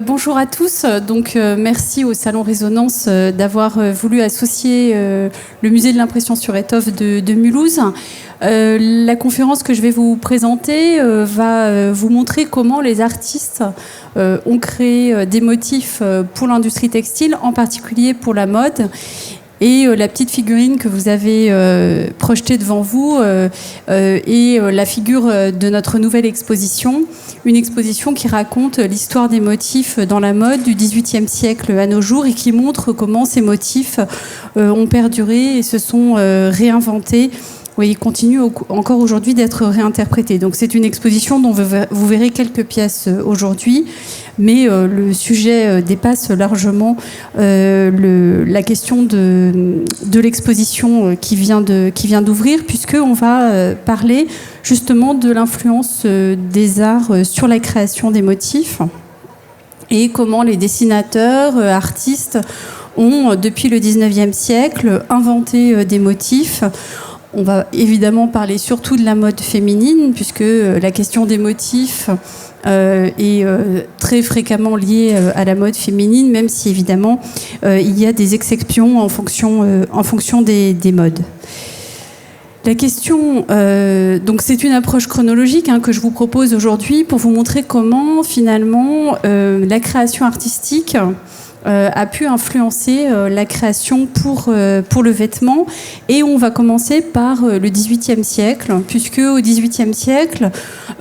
Bonjour à tous. Merci au Salon Résonance d'avoir voulu associer le musée de l'impression sur étoffe de Mulhouse. La conférence que je vais vous présenter va vous montrer comment les artistes ont créé des motifs pour l'industrie textile, en particulier pour la mode. Et la petite figurine que vous avez projetée devant vous est la figure de notre nouvelle exposition. Une exposition qui raconte l'histoire des motifs dans la mode du XVIIIe siècle à nos jours et qui montre comment ces motifs ont perduré et se sont réinventés. Oui, ils continuent encore aujourd'hui d'être réinterprétés. Donc c'est une exposition dont vous verrez quelques pièces aujourd'hui, mais le sujet dépasse largement la question de l'exposition qui vient d'ouvrir, puisqu'on va parler justement de l'influence des arts sur la création des motifs et comment les dessinateurs, artistes ont, depuis le XIXe siècle, inventé des motifs. On va évidemment parler surtout de la mode féminine, puisque la question des motifs est très fréquemment liée à la mode féminine, même si évidemment il y a des exceptions en fonction des modes. La question, donc c'est une approche chronologique que je vous propose aujourd'hui pour vous montrer comment finalement la création artistique a pu influencer la création pour le vêtement. Et on va commencer par le XVIIIe siècle, puisque au XVIIIe siècle,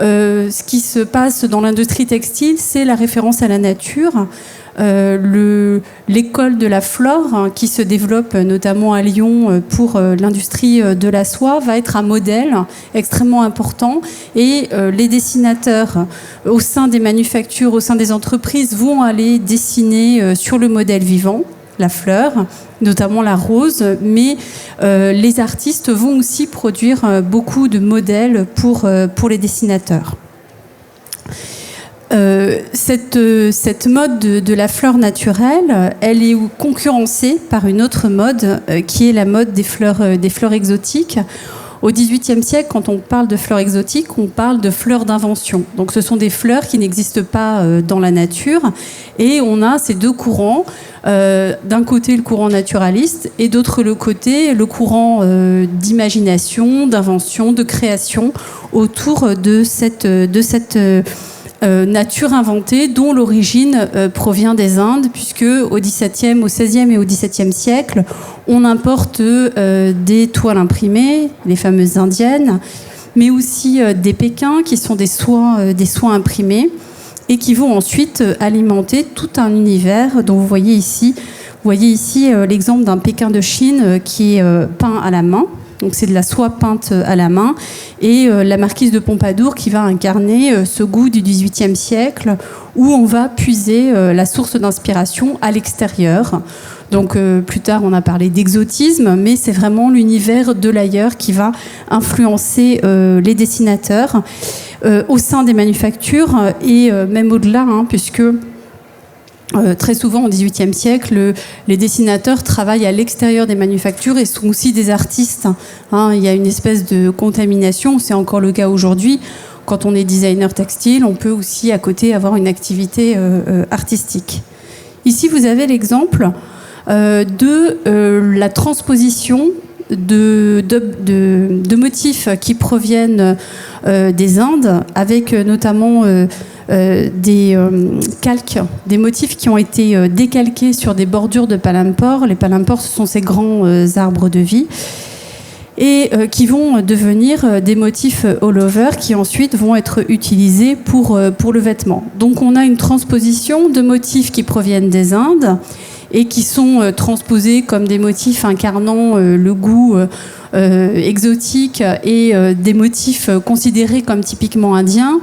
ce qui se passe dans l'industrie textile, c'est la référence à la nature. L'école de la flore, qui se développe notamment à Lyon pour l'industrie de la soie, va être un modèle extrêmement important. Et les dessinateurs au sein des manufactures, au sein des entreprises, vont aller dessiner sur le modèle vivant, la fleur, notamment la rose, mais les artistes vont aussi produire beaucoup de modèles pour les dessinateurs. Cette mode de la fleur naturelle, elle est concurrencée par une autre mode qui est la mode des fleurs exotiques. Au XVIIIe siècle, quand on parle de fleurs exotiques, on parle de fleurs d'invention. Donc ce sont des fleurs qui n'existent pas dans la nature. Et on a ces deux courants. D'un côté, le courant naturaliste, et d'autre le côté, le courant d'imagination, d'invention, de création autour de cette nature inventée dont l'origine provient des Indes, puisque au XVIIe, au XVIe et au XVIIe siècle, on importe des toiles imprimées, les fameuses indiennes, mais aussi des pékins qui sont des soies imprimées et qui vont ensuite alimenter tout un univers dont vous voyez ici. Vous voyez ici l'exemple d'un pékin de Chine qui est peint à la main. Donc c'est de la soie peinte à la main, et la marquise de Pompadour qui va incarner ce goût du XVIIIe siècle où on va puiser la source d'inspiration à l'extérieur. Donc plus tard on a parlé d'exotisme, mais c'est vraiment l'univers de l'ailleurs qui va influencer les dessinateurs au sein des manufactures et même au-delà, puisque très souvent, au XVIIIe siècle, les dessinateurs travaillent à l'extérieur des manufactures et sont aussi des artistes. Il y a une espèce de contamination, c'est encore le cas aujourd'hui. Quand on est designer textile, on peut aussi à côté avoir une activité artistique. Ici, vous avez l'exemple de la transposition de motifs qui proviennent des Indes, avec notamment des calques, des motifs qui ont été décalqués sur des bordures de palampores. Les palampores, ce sont ces grands arbres de vie, et qui vont devenir des motifs all-over qui ensuite vont être utilisés pour le vêtement. Donc on a une transposition de motifs qui proviennent des Indes et qui sont transposés comme des motifs incarnant le goût exotique et des motifs considérés comme typiquement indiens.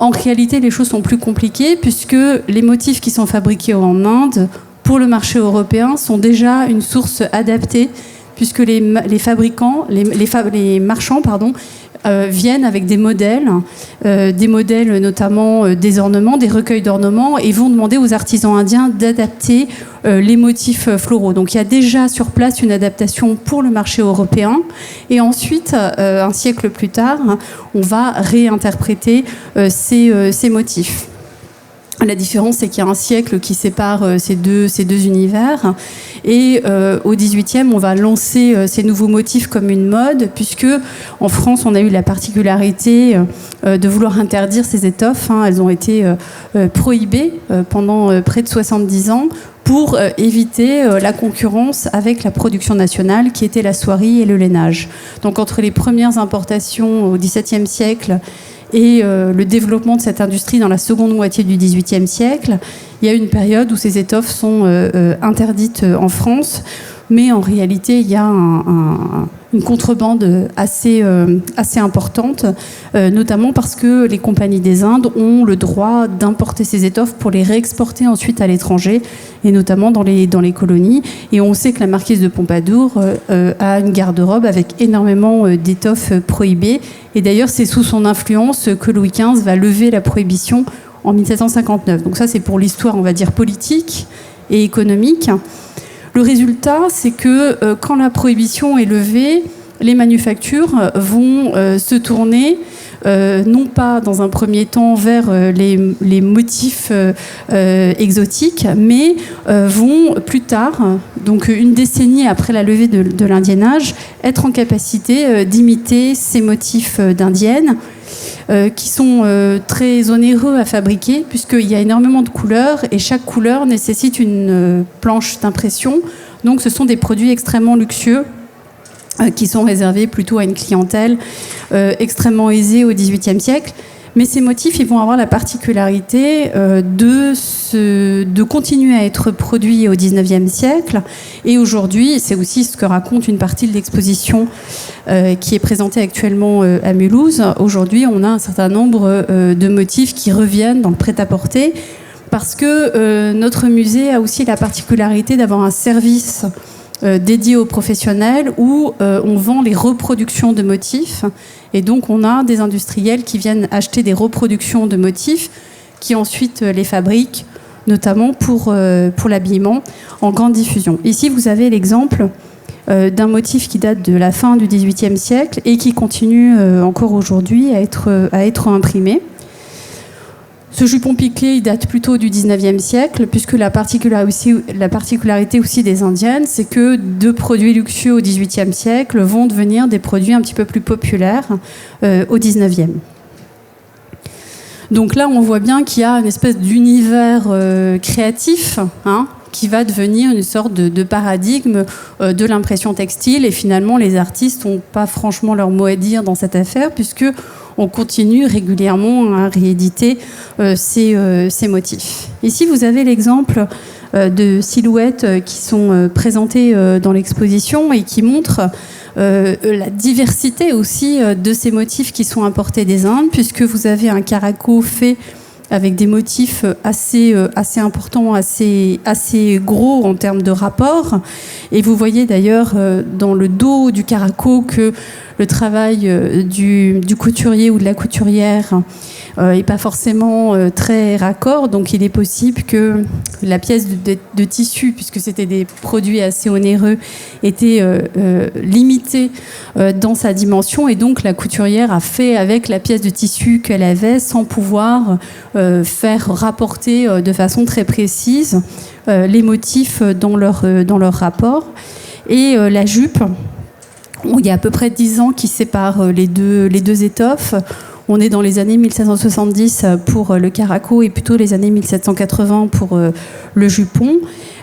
En réalité, les choses sont plus compliquées, puisque les motifs qui sont fabriqués en Inde pour le marché européen sont déjà une source adaptée, puisque les marchands viennent avec des modèles notamment des ornements, des recueils d'ornements, et vont demander aux artisans indiens d'adapter les motifs floraux. Donc il y a déjà sur place une adaptation pour le marché européen, et ensuite, un siècle plus tard, on va réinterpréter ces motifs. La différence, c'est qu'il y a un siècle qui sépare ces deux univers. Et au XVIIIe, on va lancer ces nouveaux motifs comme une mode, puisque en France, on a eu la particularité de vouloir interdire ces étoffes. Elles ont été prohibées pendant près de 70 ans pour éviter la concurrence avec la production nationale, qui était la soierie et le lainage. Donc entre les premières importations au XVIIe siècle et le développement de cette industrie dans la seconde moitié du XVIIIe siècle, il y a une période où ces étoffes sont interdites en France, mais en réalité, il y a une contrebande assez importante, notamment parce que les compagnies des Indes ont le droit d'importer ces étoffes pour les réexporter ensuite à l'étranger, et notamment dans les colonies. Et on sait que la marquise de Pompadour a une garde-robe avec énormément d'étoffes prohibées. Et d'ailleurs, c'est sous son influence que Louis XV va lever la prohibition en 1759. Donc ça, c'est pour l'histoire, on va dire, politique et économique. Le résultat, c'est que quand la prohibition est levée, les manufactures vont se tourner, non pas dans un premier temps vers les motifs exotiques, mais vont plus tard, donc une décennie après la levée de l'indiennage, être en capacité d'imiter ces motifs d'indienne, qui sont très onéreux à fabriquer, puisqu'il y a énormément de couleurs et chaque couleur nécessite une planche d'impression. Donc ce sont des produits extrêmement luxueux qui sont réservés plutôt à une clientèle extrêmement aisée au XVIIIe siècle. Mais ces motifs, ils vont avoir la particularité de continuer à être produits au XIXe siècle. Et aujourd'hui, c'est aussi ce que raconte une partie de l'exposition qui est présentée actuellement à Mulhouse. Aujourd'hui, on a un certain nombre de motifs qui reviennent dans le prêt-à-porter, parce que notre musée a aussi la particularité d'avoir un service dédié aux professionnels où on vend les reproductions de motifs. Et donc, on a des industriels qui viennent acheter des reproductions de motifs qui ensuite les fabriquent, notamment pour l'habillement en grande diffusion. Ici, vous avez l'exemple d'un motif qui date de la fin du XVIIIe siècle et qui continue encore aujourd'hui à être imprimé. Ce jupon piqué, il date plutôt du XIXe siècle, puisque la particularité aussi des Indiennes, c'est que deux produits luxueux au XVIIIe siècle vont devenir des produits un petit peu plus populaires au XIXe. Donc là, on voit bien qu'il y a une espèce d'univers créatif, qui va devenir une sorte de paradigme de l'impression textile. Et finalement, les artistes n'ont pas franchement leur mot à dire dans cette affaire, puisque on continue régulièrement à rééditer ces motifs. Ici, vous avez l'exemple de silhouettes qui sont présentées dans l'exposition et qui montrent la diversité aussi de ces motifs qui sont importés des Indes, puisque vous avez un caraco fait avec des motifs assez importants, assez gros en termes de rapport. Et vous voyez d'ailleurs dans le dos du caraco que le travail du couturier ou de la couturière n'est pas forcément très raccord. Donc il est possible que la pièce de tissu, puisque c'était des produits assez onéreux, était limitée dans sa dimension. Et donc la couturière a fait avec la pièce de tissu qu'elle avait sans pouvoir faire rapporter de façon très précise les motifs dans leur rapport. Et la jupe, où il y a à peu près 10 ans qui séparent les deux étoffes. On est dans les années 1770 pour le caraco et plutôt les années 1780 pour le jupon.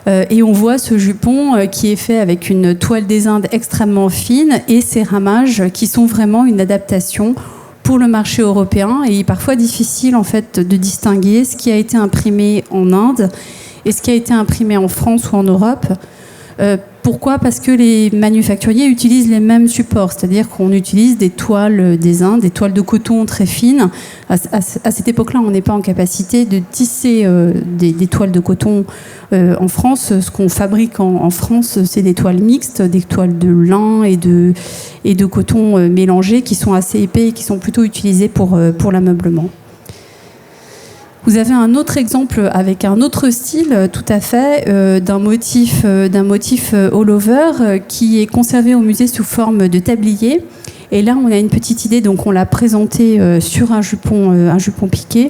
Et on voit ce jupon qui est fait avec une toile des Indes extrêmement fine et ces ramages qui sont vraiment une adaptation pour le marché européen. Et il est parfois difficile en fait de distinguer ce qui a été imprimé en Inde et ce qui a été imprimé en France ou en Europe. Pourquoi ? Parce que les manufacturiers utilisent les mêmes supports, c'est-à-dire qu'on utilise des toiles des Indes, des toiles de coton très fines. À cette époque-là, on n'est pas en capacité de tisser des toiles de coton en France. Ce qu'on fabrique en France, c'est des toiles mixtes, des toiles de lin et de coton mélangés qui sont assez épais et qui sont plutôt utilisés pour l'ameublement. Vous avez un autre exemple avec un autre style tout à fait, d'un motif all-over qui est conservé au musée sous forme de tablier. Et là, on a une petite idée, donc on l'a présenté sur un jupon piqué.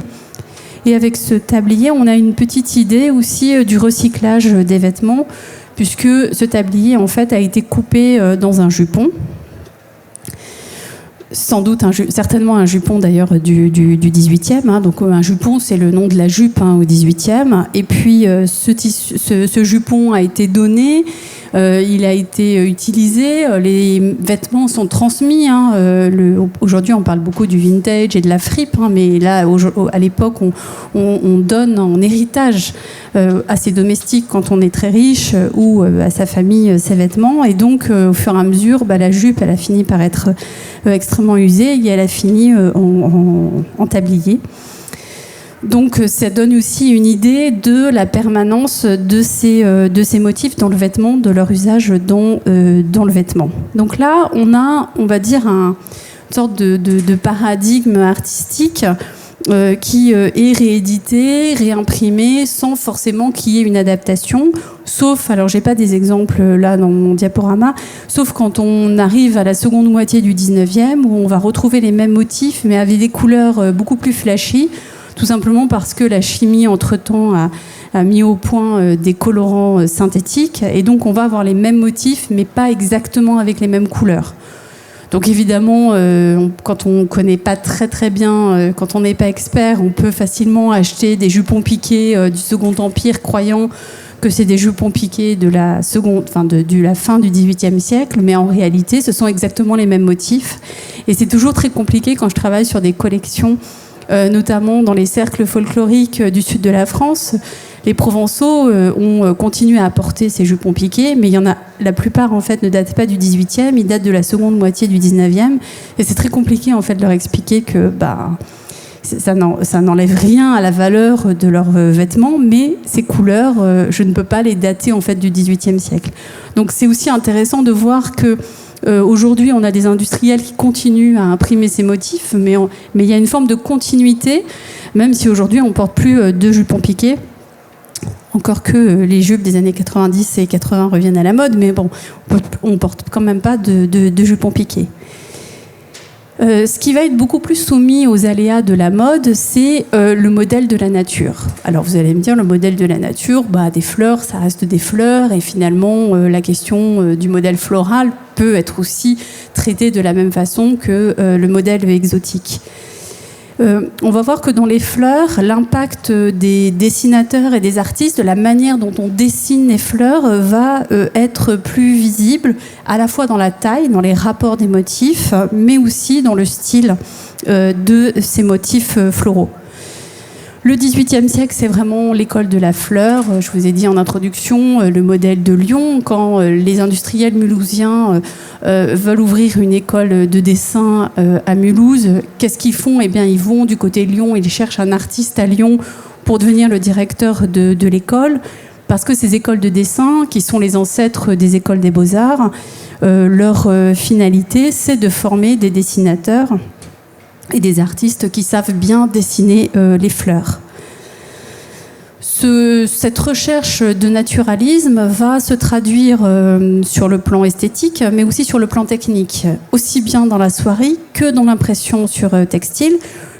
Et avec ce tablier, on a une petite idée aussi du recyclage des vêtements, puisque ce tablier, en fait, a été coupé dans un jupon. Sans doute, certainement un jupon d'ailleurs du 18e. Hein. Donc un jupon, c'est le nom de la jupe au 18e. Et puis ce jupon a été donné, il a été utilisé, les vêtements sont transmis. Hein. Aujourd'hui, on parle beaucoup du vintage et de la fripe, hein, mais là, à l'époque, on donne en héritage à ses domestiques quand on est très riche ou à sa famille ses vêtements. Et donc, au fur et à mesure, la jupe, elle a fini par être extrêmement usée et elle a fini en tablier. Donc ça donne aussi une idée de la permanence de ces motifs dans le vêtement, de leur usage dans le vêtement. Donc là, on va dire, une sorte de paradigme artistique qui est réédité, réimprimé, sans forcément qu'il y ait une adaptation, sauf, alors j'ai pas des exemples là dans mon diaporama, sauf quand on arrive à la seconde moitié du 19e, où on va retrouver les mêmes motifs, mais avec des couleurs beaucoup plus flashy, tout simplement parce que la chimie, entre-temps, a mis au point des colorants synthétiques, et donc on va avoir les mêmes motifs, mais pas exactement avec les mêmes couleurs. Donc évidemment, quand on ne connaît pas très très bien, quand on n'est pas expert, on peut facilement acheter des jupons piqués du Second Empire, croyant que c'est des jupons piqués de la fin du XVIIIe siècle, mais en réalité, ce sont exactement les mêmes motifs. Et c'est toujours très compliqué quand je travaille sur des collections, notamment dans les cercles folkloriques du sud de la France. Les Provençaux ont continué à apporter ces jupons piqués, mais la plupart en fait ne datent pas du 18e, ils datent de la seconde moitié du 19e, et c'est très compliqué en fait de leur expliquer que ça n'enlève rien à la valeur de leurs vêtements, mais ces couleurs, je ne peux pas les dater en fait du 18e siècle. Donc c'est aussi intéressant de voir que aujourd'hui, on a des industriels qui continuent à imprimer ces motifs, mais il y a une forme de continuité, même si aujourd'hui on ne porte plus de jupons piqués. Encore que les jupes des années 90 et 80 reviennent à la mode, mais bon, on ne porte quand même pas de jupons piqués. Ce qui va être beaucoup plus soumis aux aléas de la mode, c'est le modèle de la nature. Alors vous allez me dire, le modèle de la nature, des fleurs, ça reste des fleurs, et finalement la question du modèle floral peut être aussi traitée de la même façon que le modèle exotique. On va voir que dans les fleurs, l'impact des dessinateurs et des artistes, de la manière dont on dessine les fleurs, va être plus visible, à la fois dans la taille, dans les rapports des motifs, mais aussi dans le style de ces motifs floraux. Le XVIIIe siècle, c'est vraiment l'école de la fleur. Je vous ai dit en introduction le modèle de Lyon. Quand les industriels mulhousiens veulent ouvrir une école de dessin à Mulhouse, qu'est-ce qu'ils font ? Eh bien, ils vont du côté de Lyon, ils cherchent un artiste à Lyon pour devenir le directeur de l'école. Parce que ces écoles de dessin, qui sont les ancêtres des écoles des beaux-arts, leur finalité, c'est de former des dessinateurs et des artistes qui savent bien dessiner les fleurs. Cette recherche de naturalisme va se traduire sur le plan esthétique, mais aussi sur le plan technique, aussi bien dans la soierie que dans l'impression sur textile,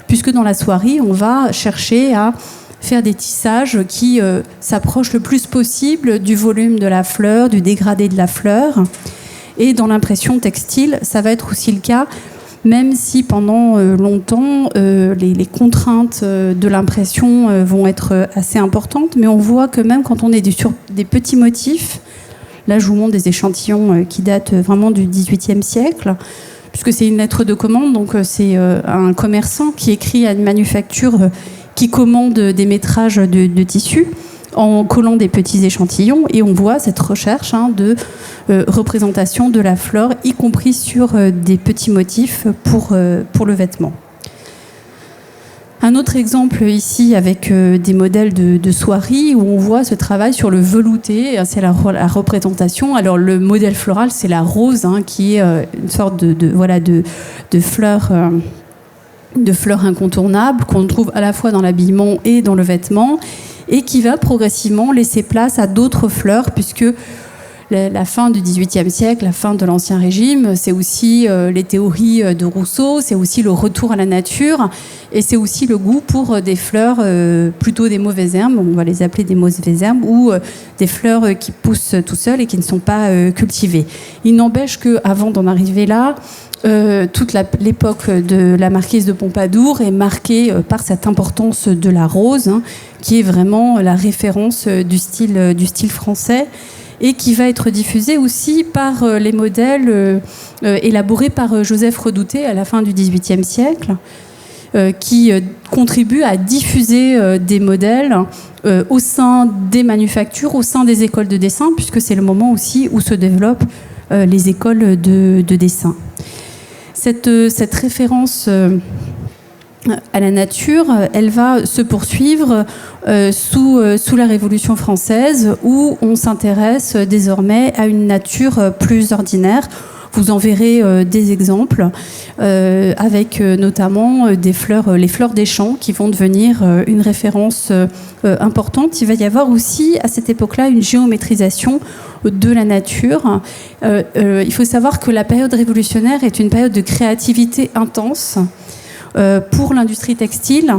puisque dans la soierie, on va chercher à faire des tissages qui s'approchent le plus possible du volume de la fleur, du dégradé de la fleur. Et dans l'impression textile, ça va être aussi le cas, même si pendant longtemps, les contraintes de l'impression vont être assez importantes, mais on voit que même quand on est sur des petits motifs, là je vous montre des échantillons qui datent vraiment du XVIIIe siècle, puisque c'est une lettre de commande, donc c'est un commerçant qui écrit à une manufacture qui commande des métrages de tissus, en collant des petits échantillons, et on voit cette recherche de représentation de la flore, y compris sur des petits motifs pour le vêtement. Un autre exemple ici avec des modèles de soierie où on voit ce travail sur le velouté, c'est la représentation. Alors le modèle floral, c'est la rose, qui est une sorte de fleur incontournable qu'on trouve à la fois dans l'habillement et dans le vêtement, et qui va progressivement laisser place à d'autres fleurs, puisque la fin du XVIIIe siècle, la fin de l'Ancien Régime, c'est aussi les théories de Rousseau, c'est aussi le retour à la nature, et c'est aussi le goût pour des fleurs, plutôt des mauvaises herbes, on va les appeler des mauvaises herbes, ou des fleurs qui poussent tout seules et qui ne sont pas cultivées. Il n'empêche qu'avant d'en arriver là, toute l'époque de la marquise de Pompadour est marquée par cette importance de la rose, hein, qui est vraiment la référence du style français, et qui va être diffusée aussi par les modèles élaborés par Joseph Redouté à la fin du XVIIIe siècle, qui contribuent à diffuser des modèles au sein des manufactures, au sein des écoles de dessin, puisque c'est le moment aussi où se développent les écoles de dessin. Cette référence à la nature, elle va se poursuivre sous la Révolution française, où on s'intéresse désormais à une nature plus ordinaire. Vous en verrez des exemples, avec notamment les fleurs des champs, qui vont devenir une référence importante. Il va y avoir aussi, à cette époque-là, une géométrisation de la nature. Il faut savoir que la période révolutionnaire est une période de créativité intense pour l'industrie textile,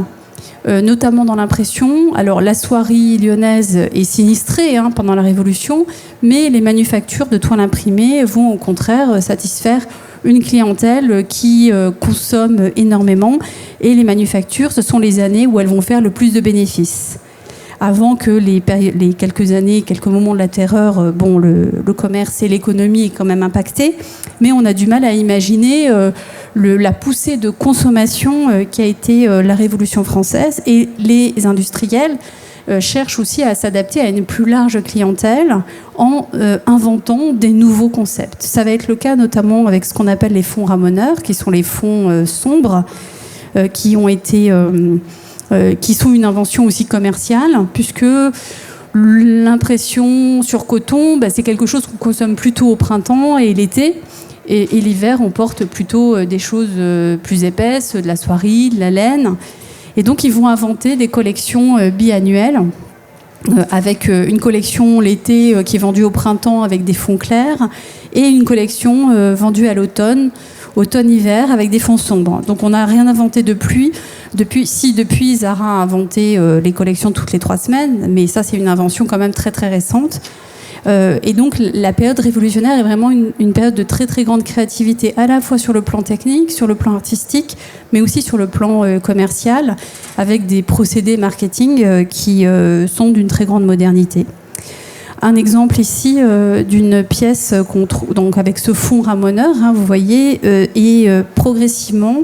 notamment dans l'impression. Alors la soierie lyonnaise est sinistrée pendant la Révolution, mais les manufactures de toile imprimée vont au contraire satisfaire une clientèle qui consomme énormément, et les manufactures, ce sont les années où elles vont faire le plus de bénéfices. Avant que les quelques moments de la terreur, le commerce et l'économie est quand même impacté, mais on a du mal à imaginer la poussée de consommation qui a été la Révolution française, et les industriels cherchent aussi à s'adapter à une plus large clientèle en inventant des nouveaux concepts. Ça va être le cas notamment avec ce qu'on appelle les fonds ramoneurs, qui sont les fonds sombres, qui sont une invention aussi commerciale, puisque l'impression sur coton, c'est quelque chose qu'on consomme plutôt au printemps et l'été. Et l'hiver, on porte plutôt des choses plus épaisses, de la soierie, de la laine. Et donc, ils vont inventer des collections biannuelles, avec une collection l'été qui est vendue au printemps avec des fonds clairs, et une collection vendue à l'automne, automne-hiver, avec des fonds sombres. Donc, on n'a rien inventé depuis Zara a inventé les collections toutes les 3 semaines, mais ça, c'est une invention quand même très, très récente. Et donc la période révolutionnaire est vraiment une période de très très grande créativité, à la fois sur le plan technique, sur le plan artistique, mais aussi sur le plan commercial, avec des procédés marketing qui sont d'une très grande modernité. Un exemple ici d'une pièce qu'on trouve donc avec ce fond ramoneur, vous voyez, et progressivement,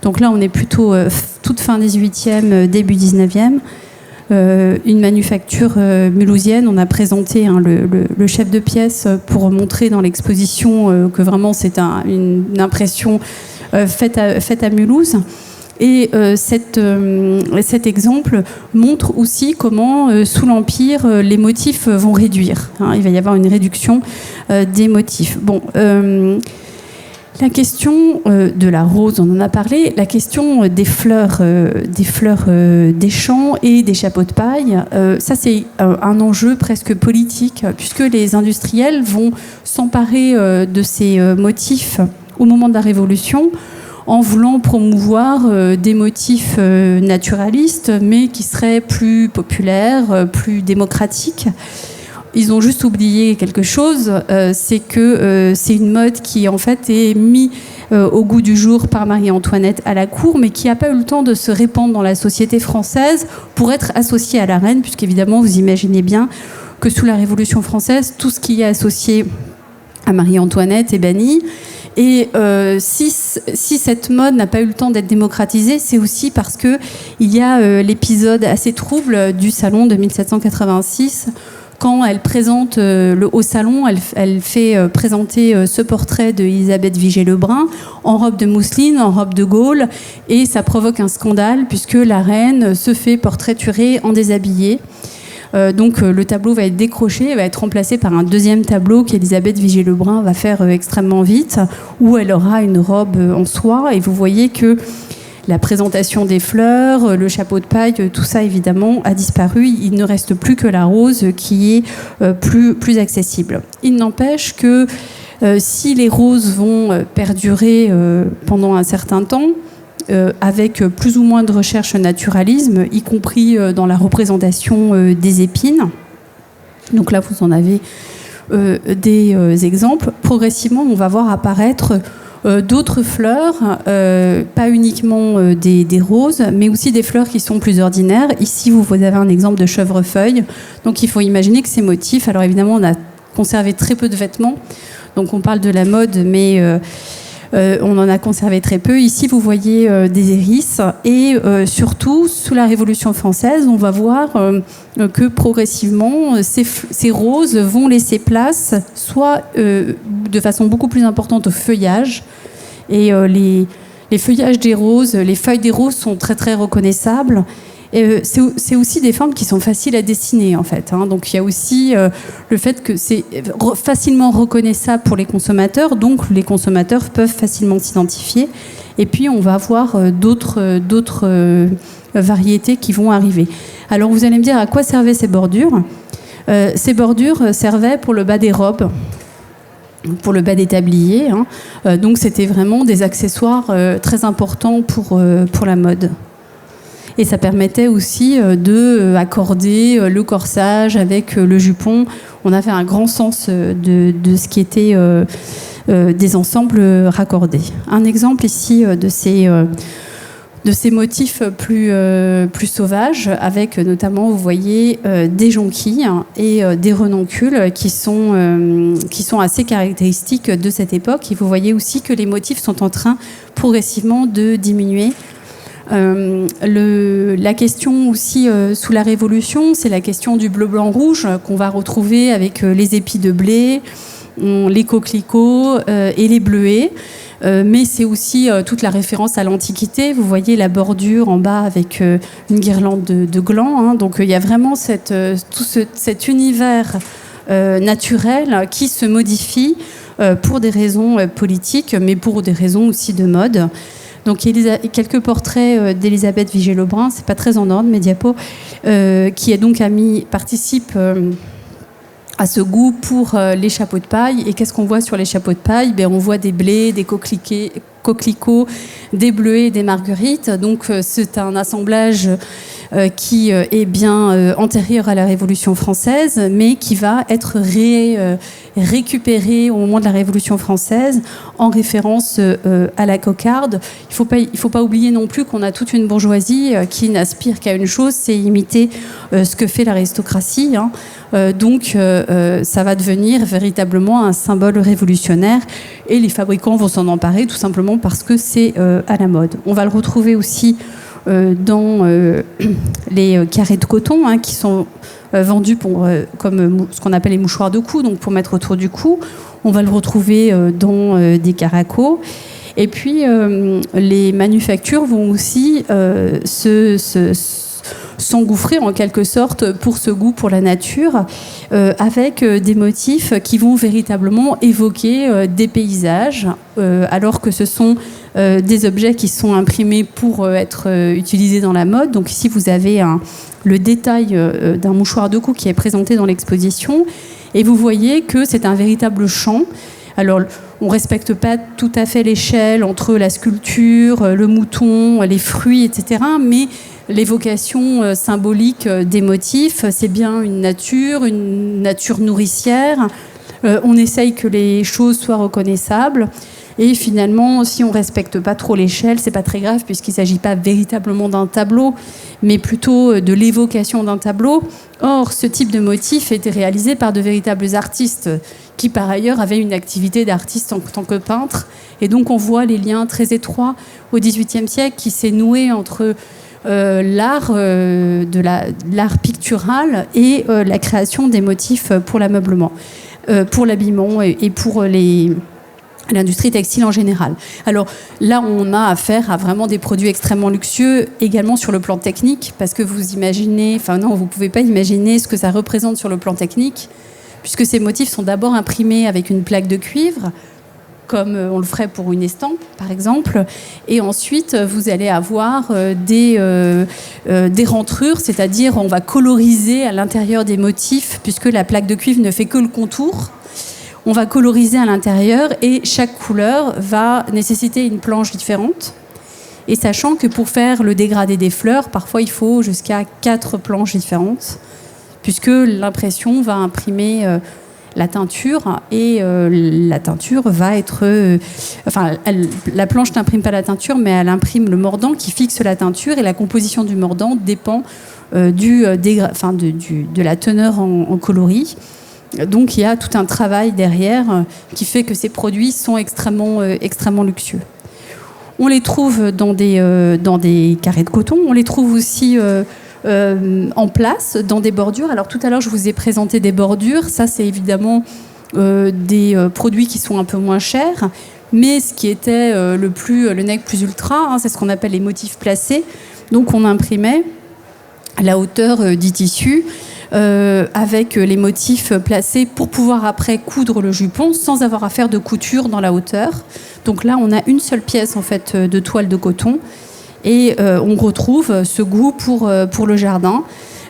donc là on est plutôt toute fin 18e, début 19e, une manufacture mulhousienne. On a présenté le chef de pièce pour montrer dans l'exposition que vraiment c'est une impression faite à Mulhouse. Et cet exemple montre aussi comment, sous l'Empire, les motifs vont réduire. Il va y avoir une réduction des motifs. La question de la rose, on en a parlé. La question des fleurs des champs et des chapeaux de paille, ça c'est un enjeu presque politique, puisque les industriels vont s'emparer de ces motifs au moment de la Révolution, en voulant promouvoir des motifs naturalistes, mais qui seraient plus populaires, plus démocratiques. Ils ont juste oublié quelque chose, c'est que c'est une mode qui en fait est mise au goût du jour par Marie-Antoinette à la cour, mais qui n'a pas eu le temps de se répandre dans la société française pour être associée à la reine, puisqu'évidemment vous imaginez bien que sous la Révolution française, tout ce qui est associé à Marie-Antoinette est banni. Et si cette mode n'a pas eu le temps d'être démocratisée, c'est aussi parce qu'il y a l'épisode assez trouble du salon de 1786, quand elle présente au salon, elle fait présenter ce portrait d'Élisabeth Vigée-Lebrun en robe de mousseline, en robe de Gaulle, et ça provoque un scandale puisque la reine se fait portraiturer en déshabillé. Donc le tableau va être décroché, va être remplacé par un deuxième tableau qu'Élisabeth Vigée-Lebrun va faire extrêmement vite, où elle aura une robe en soie. Et vous voyez que la présentation des fleurs, le chapeau de paille, tout ça évidemment a disparu. Il ne reste plus que la rose qui est plus accessible. Il n'empêche que si les roses vont perdurer pendant un certain temps, avec plus ou moins de recherche naturalisme, y compris dans la représentation des épines. Donc là, vous en avez des exemples. Progressivement, on va voir apparaître d'autres fleurs, pas uniquement des roses, mais aussi des fleurs qui sont plus ordinaires. Ici, vous avez un exemple de chevrefeuille. Donc il faut imaginer que ces motifs, alors évidemment, on a conservé très peu de vêtements, donc on parle de la mode, mais on en a conservé très peu. Ici, vous voyez des iris. Et surtout, sous la Révolution française, on va voir que progressivement, ces roses vont laisser place, soit de façon beaucoup plus importante au feuillage. Et les feuillages des roses, les feuilles des roses sont très, très reconnaissables. C'est aussi des formes qui sont faciles à dessiner, en fait. Donc il y a aussi le fait que c'est facilement reconnaissable pour les consommateurs, donc les consommateurs peuvent facilement s'identifier. Et puis on va avoir d'autres variétés qui vont arriver. Alors vous allez me dire à quoi servaient ces bordures. Ces bordures servaient pour le bas des robes, pour le bas des tabliers. Donc c'était vraiment des accessoires très importants pour la mode. Et ça permettait aussi de accorder le corsage avec le jupon. On avait un grand sens de ce qui était des ensembles raccordés. Un exemple ici de ces motifs plus sauvages, avec notamment, vous voyez, des jonquilles et des renoncules qui sont assez caractéristiques de cette époque. Et vous voyez aussi que les motifs sont en train progressivement de diminuer. La question aussi sous la Révolution, c'est la question du bleu, blanc, rouge qu'on va retrouver avec les épis de blé, les coquelicots et les bleuets. Mais c'est aussi toute la référence à l'Antiquité. Vous voyez la bordure en bas avec une guirlande de glands. Donc il y a vraiment tout cet univers naturel qui se modifie pour des raisons politiques, mais pour des raisons aussi de mode. Donc il y a quelques portraits d'Elisabeth Vigée-Lebrun, c'est pas très en ordre, mes diapos, qui est donc participe à ce goût pour les chapeaux de paille. Et qu'est-ce qu'on voit sur les chapeaux de paille ? On voit des blés, des coquelicots, des bleuets, des marguerites. Donc c'est un assemblage qui est bien antérieur à la Révolution française, mais qui va être récupéré au moment de la Révolution française en référence à la cocarde. Il faut pas oublier non plus qu'on a toute une bourgeoisie qui n'aspire qu'à une chose, c'est imiter ce que fait l'aristocratie. Donc ça va devenir véritablement un symbole révolutionnaire et les fabricants vont s'en emparer tout simplement parce que c'est à la mode. On va le retrouver aussi dans les carrés de coton qui sont vendus comme ce qu'on appelle les mouchoirs de cou, donc pour mettre autour du cou. On va le retrouver dans des caracos. Et puis les manufactures vont aussi s'engouffrer en quelque sorte pour ce goût pour la nature, avec des motifs qui vont véritablement évoquer des paysages, alors que ce sont des objets qui sont imprimés pour être utilisés dans la mode. Donc ici vous avez le détail d'un mouchoir de cou qui est présenté dans l'exposition, et vous voyez que c'est un véritable champ. Alors on ne respecte pas tout à fait l'échelle entre la sculpture, le mouton, les fruits, etc., mais l'évocation symbolique des motifs, c'est bien une nature nourricière. On essaye que les choses soient reconnaissables. Et finalement, si on ne respecte pas trop l'échelle, c'est pas très grave puisqu'il ne s'agit pas véritablement d'un tableau, mais plutôt de l'évocation d'un tableau. Or, ce type de motif était réalisé par de véritables artistes qui, par ailleurs, avaient une activité d'artiste en tant que peintre. Et donc, on voit les liens très étroits au XVIIIe siècle qui s'est noué entre l'art pictural et la création des motifs pour l'ameublement, pour l'habillement et pour l'industrie textile en général. Alors là, on a affaire à vraiment des produits extrêmement luxueux, également sur le plan technique, parce que vous pouvez pas imaginer ce que ça représente sur le plan technique, puisque ces motifs sont d'abord imprimés avec une plaque de cuivre. comme on le ferait pour une estampe, par exemple. Et ensuite, vous allez avoir des rentrures, c'est-à-dire on va coloriser à l'intérieur des motifs, puisque la plaque de cuivre ne fait que le contour. On va coloriser à l'intérieur et chaque couleur va nécessiter une planche différente. Et sachant que pour faire le dégradé des fleurs, parfois il faut jusqu'à 4 planches différentes, puisque l'impression va imprimer la teinture et la teinture va être... la planche n'imprime pas la teinture, mais elle imprime le mordant qui fixe la teinture, et la composition du mordant dépend de la teneur en coloris. Donc il y a tout un travail derrière qui fait que ces produits sont extrêmement luxueux. On les trouve dans des carrés de coton, on les trouve aussi en place dans des bordures. Alors tout à l'heure je vous ai présenté des bordures, ça c'est évidemment des produits qui sont un peu moins chers, mais ce qui était le nec plus ultra, c'est ce qu'on appelle les motifs placés. Donc on imprimait la hauteur du tissu avec les motifs placés pour pouvoir après coudre le jupon sans avoir à faire de couture dans la hauteur. Donc là, on a une seule pièce en fait de toile de coton et on retrouve ce goût pour le jardin.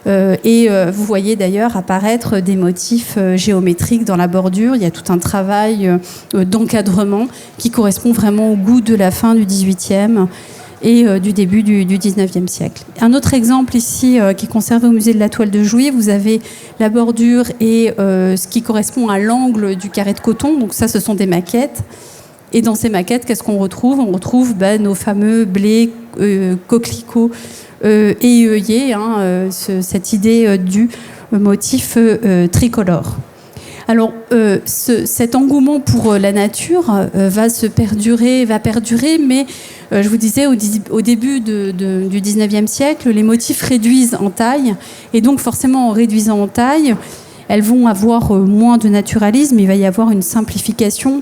Vous voyez d'ailleurs apparaître des motifs géométriques dans la bordure. Il y a tout un travail d'encadrement qui correspond vraiment au goût de la fin du XVIIIe et du début du XIXe siècle. Un autre exemple ici qui est conservé au musée de la toile de Jouy, vous avez la bordure et ce qui correspond à l'angle du carré de coton. Donc ça, ce sont des maquettes. Et dans ces maquettes, qu'est-ce qu'on retrouve ? On retrouve nos fameux blés, coquelicots et œillets, cette idée du motif tricolore. Alors, cet engouement pour la nature va perdurer, mais je vous disais, au début du 19e siècle, les motifs réduisent en taille, et donc forcément en réduisant en taille, elles vont avoir moins de naturalisme, il va y avoir une simplification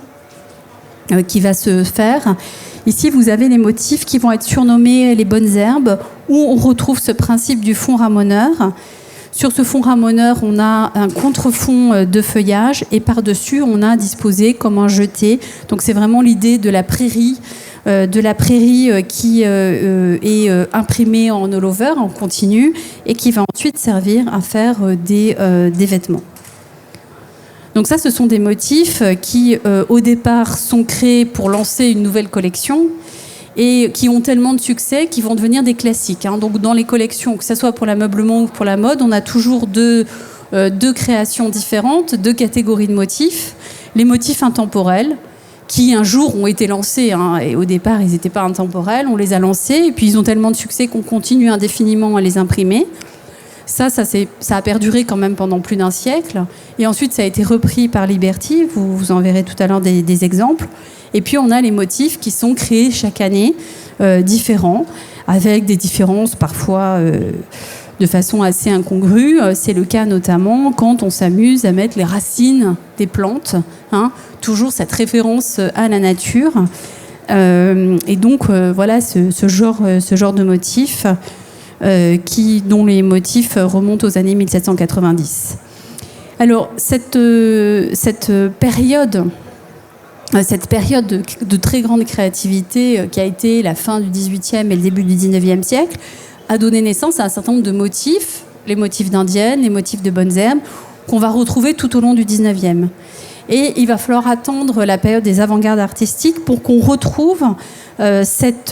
qui va se faire. Ici, vous avez les motifs qui vont être surnommés les bonnes herbes, où on retrouve ce principe du fond ramoneur. Sur ce fond ramoneur, on a un contrefond de feuillage et par-dessus, on a disposé comme un jeté. Donc c'est vraiment l'idée de la prairie qui est imprimée en all-over, en continu, et qui va ensuite servir à faire des vêtements. Donc ça, ce sont des motifs qui, au départ, sont créés pour lancer une nouvelle collection, et qui ont tellement de succès qu'ils vont devenir des classiques. Donc dans les collections, que ce soit pour l'ameublement ou pour la mode, on a toujours deux créations différentes, 2 catégories de motifs. Les motifs intemporels, qui un jour ont été lancés, et au départ ils n'étaient pas intemporels, on les a lancés, et puis ils ont tellement de succès qu'on continue indéfiniment à les imprimer. Ça a perduré quand même pendant plus d'1 siècle. Et ensuite, ça a été repris par Liberty. Vous en verrez tout à l'heure des exemples. Et puis, on a les motifs qui sont créés chaque année, différents, avec des différences parfois de façon assez incongrue. C'est le cas notamment quand on s'amuse à mettre les racines des plantes. Toujours cette référence à la nature. Et donc, voilà ce genre de motifs. Dont les motifs remontent aux années 1790. Alors, cette période de très grande créativité qui a été la fin du XVIIIe et le début du XIXe siècle a donné naissance à un certain nombre de motifs, les motifs d'indiennes, les motifs de bonnes herbes, qu'on va retrouver tout au long du XIXe. Et il va falloir attendre la période des avant-gardes artistiques pour qu'on retrouve cette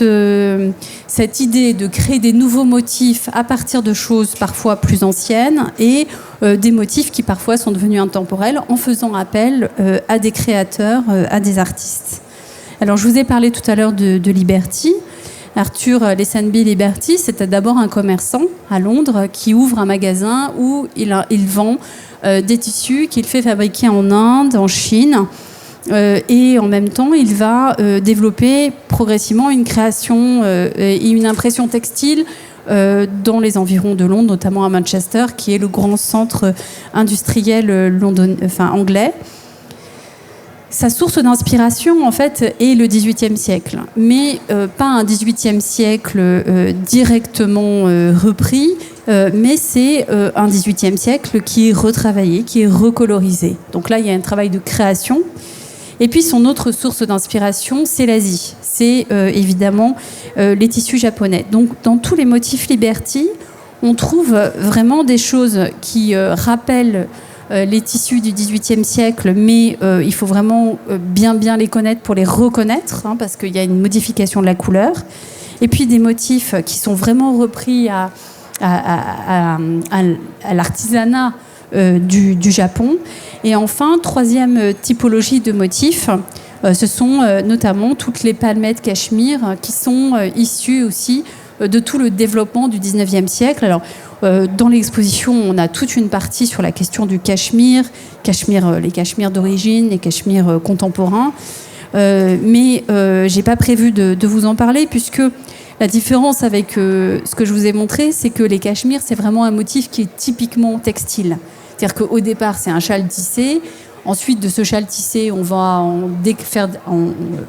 idée de créer des nouveaux motifs à partir de choses parfois plus anciennes et des motifs qui parfois sont devenus intemporels en faisant appel à des créateurs, à des artistes. Alors je vous ai parlé tout à l'heure de Liberty. Arthur Lesenby Liberty, c'était d'abord un commerçant à Londres qui ouvre un magasin où il vend des tissus qu'il fait fabriquer en Inde, en Chine. Et en même temps, il va développer progressivement une création et une impression textile dans les environs de Londres, notamment à Manchester, qui est le grand centre industriel anglais. Sa source d'inspiration, en fait, est le XVIIIe siècle, mais pas un XVIIIe siècle directement repris, mais c'est un XVIIIe siècle qui est retravaillé, qui est recolorisé. Donc là, il y a un travail de création. Et puis son autre source d'inspiration, c'est l'Asie. C'est évidemment les tissus japonais. Donc dans tous les motifs Liberty, on trouve vraiment des choses qui rappellent les tissus du XVIIIe siècle, mais il faut vraiment bien les connaître pour les reconnaître, hein, parce qu'il y a une modification de la couleur. Et puis des motifs qui sont vraiment repris à l'artisanat du Japon. Et enfin, troisième typologie de motifs, ce sont notamment toutes les palmettes cachemire qui sont issues aussi de tout le développement du 19e siècle. Alors, dans l'exposition, on a toute une partie sur la question du cachemire, les cachemires d'origine, les cachemires contemporains. Mais j'ai pas prévu de vous en parler, puisque la différence avec ce que je vous ai montré, c'est que les cachemires, c'est vraiment un motif qui est typiquement textile. C'est-à-dire qu'au départ, c'est un châle tissé. Ensuite, de ce châle tissé, on va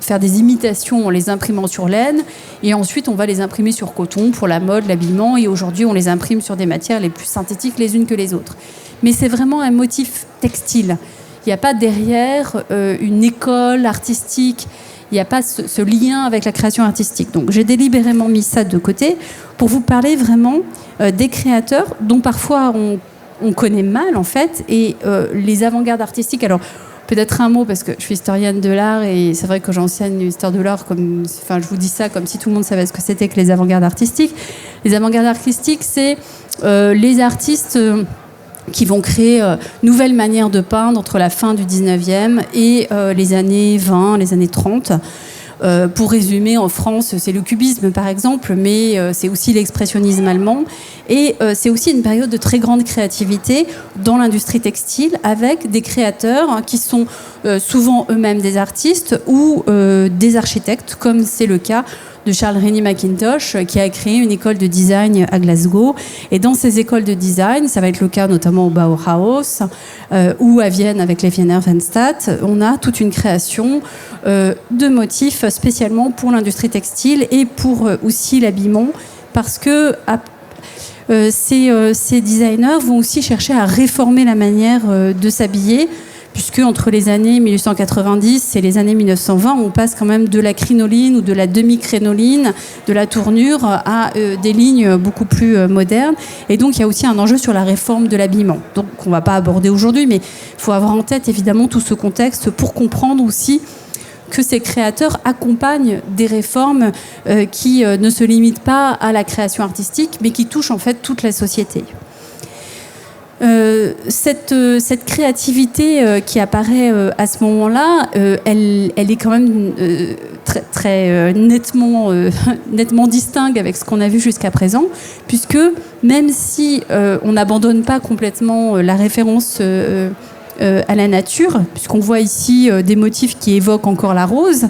faire des imitations en les imprimant sur laine. Et ensuite, on va les imprimer sur coton pour la mode, l'habillement. Et aujourd'hui, on les imprime sur des matières les plus synthétiques les unes que les autres. Mais c'est vraiment un motif textile. Il n'y a pas derrière une école artistique. Il n'y a pas ce lien avec la création artistique. Donc, j'ai délibérément mis ça de côté pour vous parler vraiment des créateurs dont parfois on connaît mal, en fait, et les avant-gardes artistiques. Alors, peut-être un mot, parce que je suis historienne de l'art, et c'est vrai que j'enseigne l'histoire de l'art, je vous dis ça comme si tout le monde savait ce que c'était que les avant-gardes artistiques. Les avant-gardes artistiques, c'est les artistes qui vont créer nouvelles manières de peindre entre la fin du 19e et les années 20, les années 30. Pour résumer, en France, c'est le cubisme, par exemple, mais c'est aussi l'expressionnisme allemand. Et c'est aussi une période de très grande créativité dans l'industrie textile, avec des créateurs qui sont souvent eux-mêmes des artistes ou des architectes, comme c'est le cas de Charles Rennie Mackintosh, qui a créé une école de design à Glasgow. Et dans ces écoles de design, ça va être le cas notamment au Bauhaus ou à Vienne avec les Wiener Werkstatt, on a toute une création de motifs spécialement pour l'industrie textile et pour aussi l'habillement, parce que ces designers vont aussi chercher à réformer la manière de s'habiller, puisque entre les années 1890 et les années 1920, on passe quand même de la crinoline ou de la demi-crinoline, de la tournure, à des lignes beaucoup plus modernes. Et donc, il y a aussi un enjeu sur la réforme de l'habillement, donc on ne va pas aborder aujourd'hui, mais il faut avoir en tête évidemment tout ce contexte pour comprendre aussi que ces créateurs accompagnent des réformes qui ne se limitent pas à la création artistique, mais qui touchent en fait toute la société. Cette créativité qui apparaît à ce moment-là, elle est quand même très nettement distincte avec ce qu'on a vu jusqu'à présent, puisque même si on n'abandonne pas complètement la référence à la nature, puisqu'on voit ici des motifs qui évoquent encore la rose,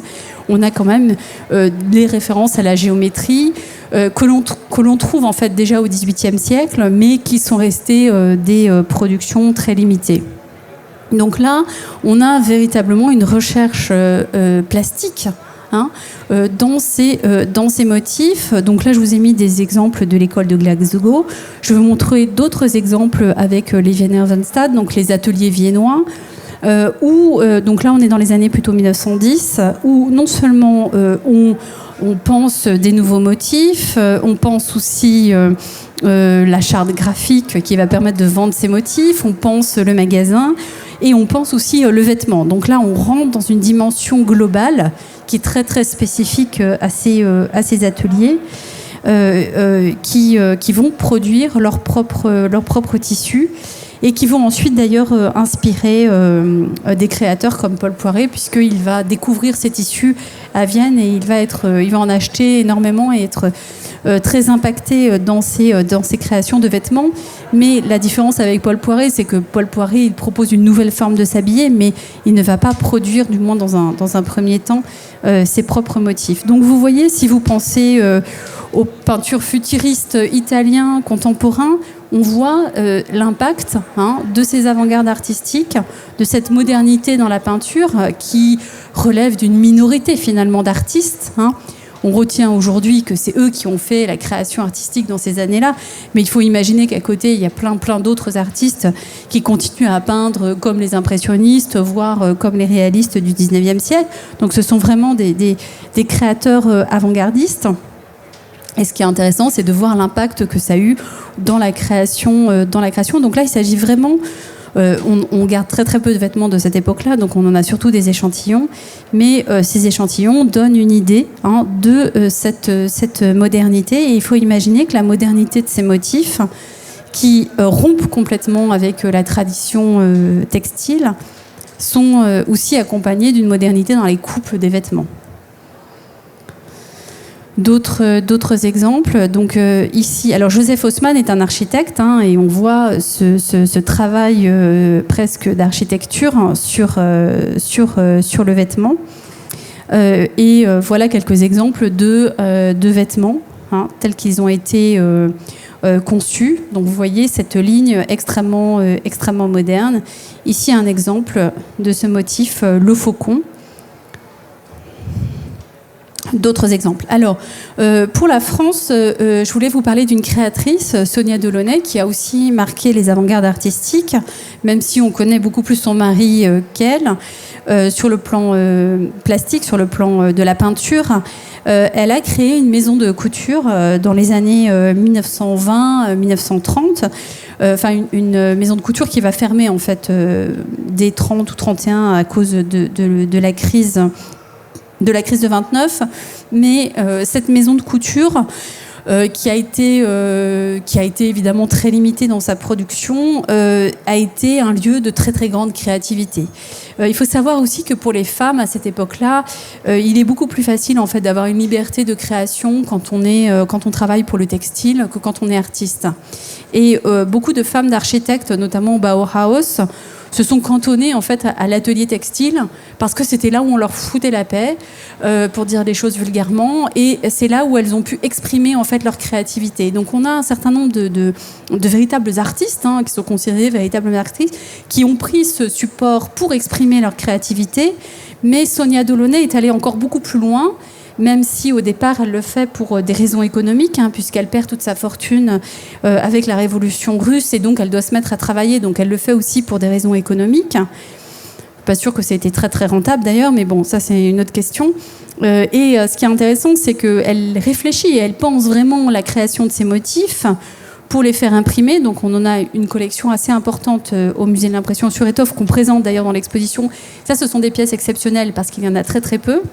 on a quand même des références à la géométrie que l'on trouve en fait déjà au XVIIIe siècle, mais qui sont restées des productions très limitées. Donc là, on a véritablement une recherche plastique dans ces motifs. Donc là, je vous ai mis des exemples de l'école de Glasgow. Je vais vous montrer d'autres exemples avec les Wiener Werkstatt, donc les ateliers viennois, donc là, on est dans les années plutôt 1910, où non seulement on pense des nouveaux motifs, on pense aussi la charte graphique qui va permettre de vendre ces motifs, on pense le magasin et on pense aussi le vêtement. Donc là, on rentre dans une dimension globale qui est très très spécifique à ces ateliers qui vont produire leur propre tissu et qui vont ensuite d'ailleurs inspirer des créateurs comme Paul Poiret, puisqu'il va découvrir ces tissus à Vienne et il va en acheter énormément et être très impacté dans ses créations de vêtements. Mais la différence avec Paul Poiret, c'est que Paul Poiret, il propose une nouvelle forme de s'habiller, mais il ne va pas produire, du moins dans un premier temps, ses propres motifs. Donc vous voyez, si vous pensez aux peintures futuristes italiens contemporains, on voit l'impact de ces avant-gardes artistiques, de cette modernité dans la peinture qui relève d'une minorité finalement d'artistes. on retient aujourd'hui que c'est eux qui ont fait la création artistique dans ces années-là, mais il faut imaginer qu'à côté, il y a plein d'autres artistes qui continuent à peindre comme les impressionnistes, voire comme les réalistes du 19e siècle. Donc ce sont vraiment des créateurs avant-gardistes. Et ce qui est intéressant, c'est de voir l'impact que ça a eu dans la création. Donc là, il s'agit vraiment... on garde très peu de vêtements de cette époque-là, donc on en a surtout des échantillons. Mais ces échantillons donnent une idée de cette modernité. Et il faut imaginer que la modernité de ces motifs, qui rompent complètement avec la tradition textile, sont aussi accompagnés d'une modernité dans les coupes des vêtements. D'autres exemples. Donc ici, alors Joseph Haussmann est un architecte et on voit ce travail presque d'architecture sur le vêtement. Et voilà quelques exemples de vêtements tels qu'ils ont été conçus. Donc vous voyez cette ligne extrêmement moderne. Ici un exemple de ce motif, le faucon. D'autres exemples. Alors, pour la France, je voulais vous parler d'une créatrice, Sonia Delaunay, qui a aussi marqué les avant-gardes artistiques, même si on connaît beaucoup plus son mari qu'elle. Sur le plan plastique, sur le plan de la peinture, elle a créé une maison de couture dans les années 1920-1930. Enfin, une maison de couture qui va fermer, en fait, dès 30 ou 31 à cause de la crise de 29, mais cette maison de couture qui a été évidemment très limitée dans sa production, a été un lieu de très grande créativité. Il faut savoir aussi que pour les femmes à cette époque-là, il est beaucoup plus facile en fait d'avoir une liberté de création quand on travaille pour le textile que quand on est artiste. Et beaucoup de femmes d'architectes, notamment au Bauhaus, se sont cantonnées en fait à l'atelier textile parce que c'était là où on leur foutait la paix, pour dire les choses vulgairement, et c'est là où elles ont pu exprimer en fait leur créativité. Donc on a un certain nombre de véritables artistes qui sont considérés véritables artistes qui ont pris ce support pour exprimer leur créativité, mais Sonia Delaunay est allée encore beaucoup plus loin. Même si au départ elle le fait pour des raisons économiques, puisqu'elle perd toute sa fortune avec la révolution russe et donc elle doit se mettre à travailler, donc elle le fait aussi pour des raisons économiques. Pas sûr que ça a été très rentable d'ailleurs, mais bon, ça c'est une autre question. Et ce qui est intéressant, c'est qu'elle réfléchit et elle pense vraiment la création de ces motifs pour les faire imprimer. Donc on en a une collection assez importante au musée de l'impression sur étoffe qu'on présente d'ailleurs dans l'exposition. Ça, ce sont des pièces exceptionnelles parce qu'il y en a très peu.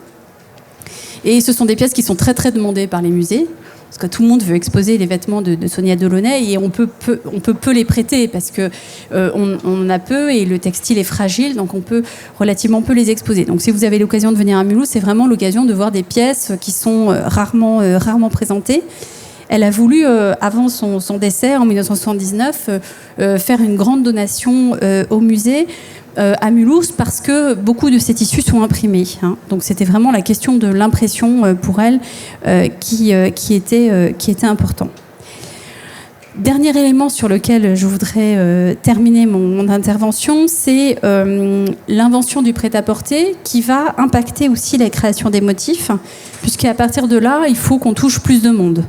Et ce sont des pièces qui sont très demandées par les musées, parce que tout le monde veut exposer les vêtements de Sonia Delaunay, et on peut peu les prêter, parce que on en a peu, et le textile est fragile, donc on peut relativement peu les exposer. Donc si vous avez l'occasion de venir à Mulhouse, c'est vraiment l'occasion de voir des pièces qui sont rarement présentées. Elle a voulu, avant son décès, en 1979, faire une grande donation au musée, à Mulhouse, parce que beaucoup de ces tissus sont imprimés. Donc c'était vraiment la question de l'impression pour elle qui était important. Dernier élément sur lequel je voudrais terminer mon intervention, c'est l'invention du prêt-à-porter qui va impacter aussi la création des motifs, puisqu'à partir de là, il faut qu'on touche plus de monde.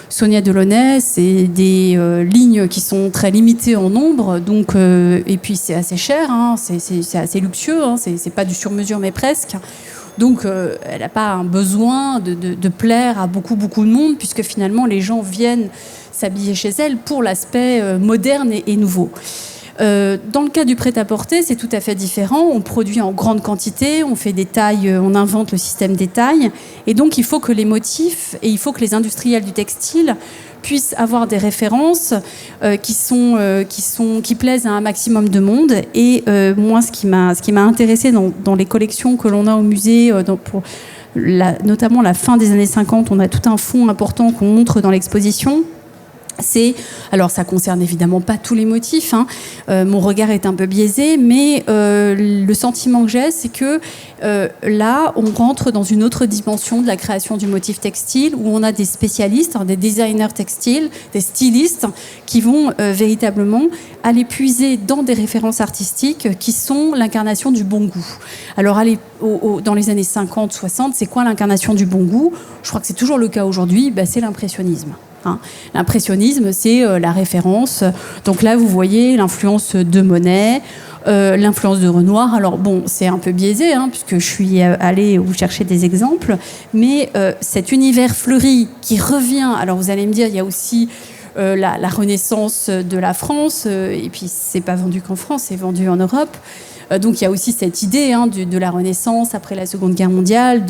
Sonia Delaunay, c'est des lignes qui sont très limitées en nombre, donc, et puis c'est assez cher, c'est assez luxueux, c'est pas du sur-mesure mais presque. Donc elle n'a pas un besoin de plaire à beaucoup de monde, puisque finalement les gens viennent s'habiller chez elle pour l'aspect moderne et nouveau. Dans le cas du prêt-à-porter, c'est tout à fait différent. On produit en grande quantité, on fait des tailles, on invente le système des tailles. Et donc, il faut que les motifs et il faut que les industriels du textile puissent avoir des références qui plaisent à un maximum de monde. Et moi, ce qui m'a intéressée dans les collections que l'on a au musée, notamment la fin des années 50, on a tout un fonds important qu'on montre dans l'exposition. Alors ça concerne évidemment pas tous les motifs, hein. Mon regard est un peu biaisé, mais le sentiment que j'ai, c'est que là, on rentre dans une autre dimension de la création du motif textile, où on a des spécialistes, hein, des designers textiles, des stylistes, qui vont véritablement aller puiser dans des références artistiques qui sont l'incarnation du bon goût. Alors dans les années 50-60, c'est quoi l'incarnation du bon goût? Je crois que c'est toujours le cas aujourd'hui, c'est l'impressionnisme. L'impressionnisme, c'est la référence. Donc là, vous voyez l'influence de Monet, l'influence de Renoir. Alors bon, c'est un peu biaisé, puisque je suis allée vous chercher des exemples. Mais cet univers fleuri qui revient... Alors vous allez me dire, il y a aussi la renaissance de la France. Et puis, c'est pas vendu qu'en France, c'est vendu en Europe. Donc il y a aussi cette idée de la Renaissance après la Seconde Guerre mondiale,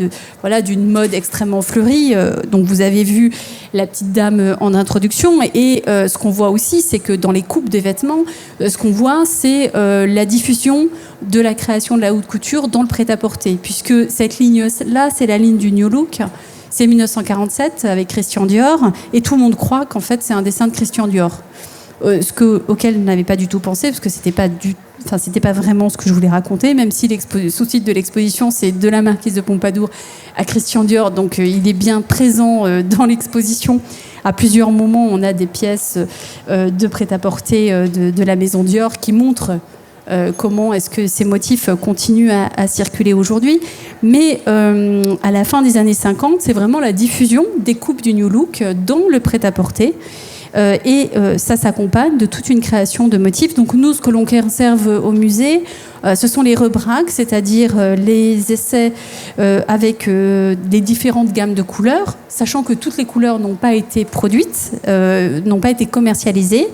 d'une mode extrêmement fleurie. Donc vous avez vu la petite dame en introduction. Et ce qu'on voit aussi, c'est que dans les coupes des vêtements, ce qu'on voit, c'est la diffusion de la création de la haute couture dans le prêt-à-porter. Puisque cette ligne-là, c'est la ligne du New Look. C'est 1947 avec Christian Dior. Et tout le monde croit qu'en fait, c'est un dessin de Christian Dior. Auquel je n'avais pas du tout pensé, parce que c'était pas vraiment ce que je voulais raconter, même si le sous-titre de l'exposition, c'est de la marquise de Pompadour à Christian Dior, donc il est bien présent dans l'exposition. À plusieurs moments, on a des pièces de prêt-à-porter de la maison Dior qui montrent comment est-ce que ces motifs continuent à circuler aujourd'hui. Mais à la fin des années 50, c'est vraiment la diffusion des coupes du New Look dans le prêt-à-porter. Et ça s'accompagne de toute une création de motifs. Donc nous, ce que l'on conserve au musée, ce sont les rebraques, c'est-à-dire les essais avec des différentes gammes de couleurs, sachant que toutes les couleurs n'ont pas été produites, n'ont pas été commercialisées.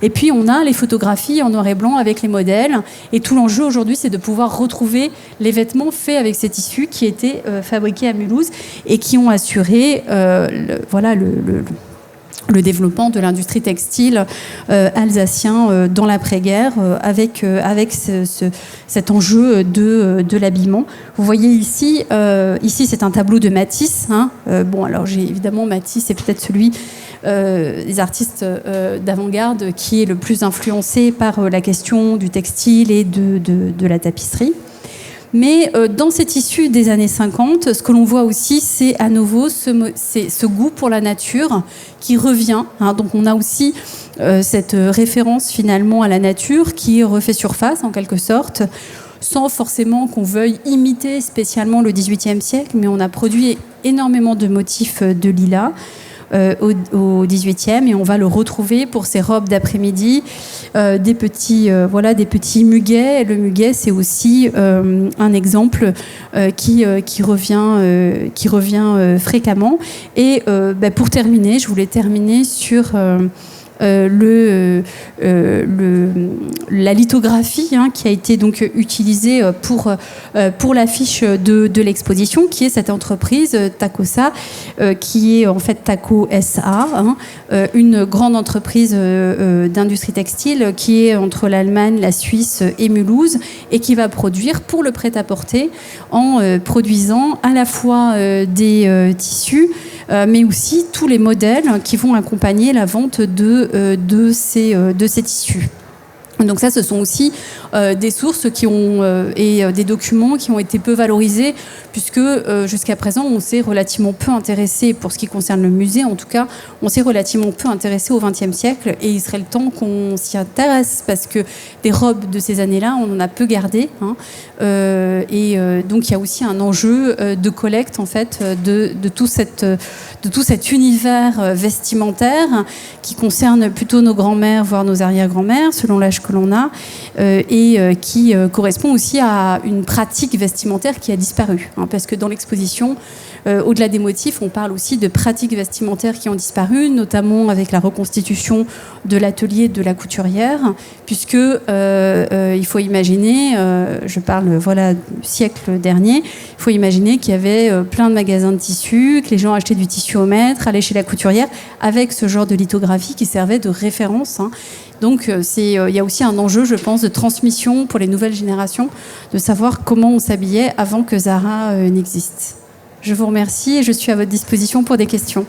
Et puis on a les photographies en noir et blanc avec les modèles. Et tout l'enjeu aujourd'hui, c'est de pouvoir retrouver les vêtements faits avec ces tissus qui étaient fabriqués à Mulhouse et qui ont assuré le développement de l'industrie textile alsacien dans l'après-guerre avec cet enjeu de l'habillement. Vous voyez ici c'est un tableau de Matisse. Alors j'ai évidemment Matisse, c'est peut-être celui des artistes d'avant-garde qui est le plus influencé par la question du textile et de la tapisserie. Mais dans ces tissus des années 50, ce que l'on voit aussi, c'est à nouveau ce goût pour la nature qui revient. Donc on a aussi cette référence finalement à la nature qui refait surface en quelque sorte, sans forcément qu'on veuille imiter spécialement le XVIIIe siècle, mais on a produit énormément de motifs de lilas au XVIIIe, et on va le retrouver pour ces robes d'après-midi, des petits muguets. Le muguet, c'est aussi un exemple qui revient fréquemment. Et pour terminer, je voulais terminer sur la lithographie qui a été donc utilisée pour l'affiche de l'exposition, qui est cette entreprise Tacosa, qui est en fait Taco SA, une grande entreprise d'industrie textile qui est entre l'Allemagne, la Suisse et Mulhouse, et qui va produire pour le prêt-à-porter en produisant à la fois des tissus, mais aussi tous les modèles qui vont accompagner la vente de ces tissus. Donc ça, ce sont aussi des sources et des documents qui ont été peu valorisés, puisque jusqu'à présent, on s'est relativement peu intéressé, pour ce qui concerne le musée en tout cas, on s'est relativement peu intéressé au XXe siècle, et il serait le temps qu'on s'y intéresse, parce que des robes de ces années-là, on en a peu gardé. Donc il y a aussi un enjeu de collecte en fait de tout cet univers vestimentaire qui concerne plutôt nos grands-mères, voire nos arrière-grands-mères, selon l'âge que l'on a, et qui correspond aussi à une pratique vestimentaire qui a disparu. Parce que dans l'exposition, au-delà des motifs, on parle aussi de pratiques vestimentaires qui ont disparu, notamment avec la reconstitution de l'atelier de la couturière, puisque il faut imaginer, je parle du siècle dernier, il faut imaginer qu'il y avait plein de magasins de tissus, que les gens achetaient du tissu au mètre, allaient chez la couturière, avec ce genre de lithographie qui servait de référence. Donc il y a aussi un enjeu, je pense, de transmission pour les nouvelles générations, de savoir comment on s'habillait avant que Zara n'existe. Je vous remercie et je suis à votre disposition pour des questions.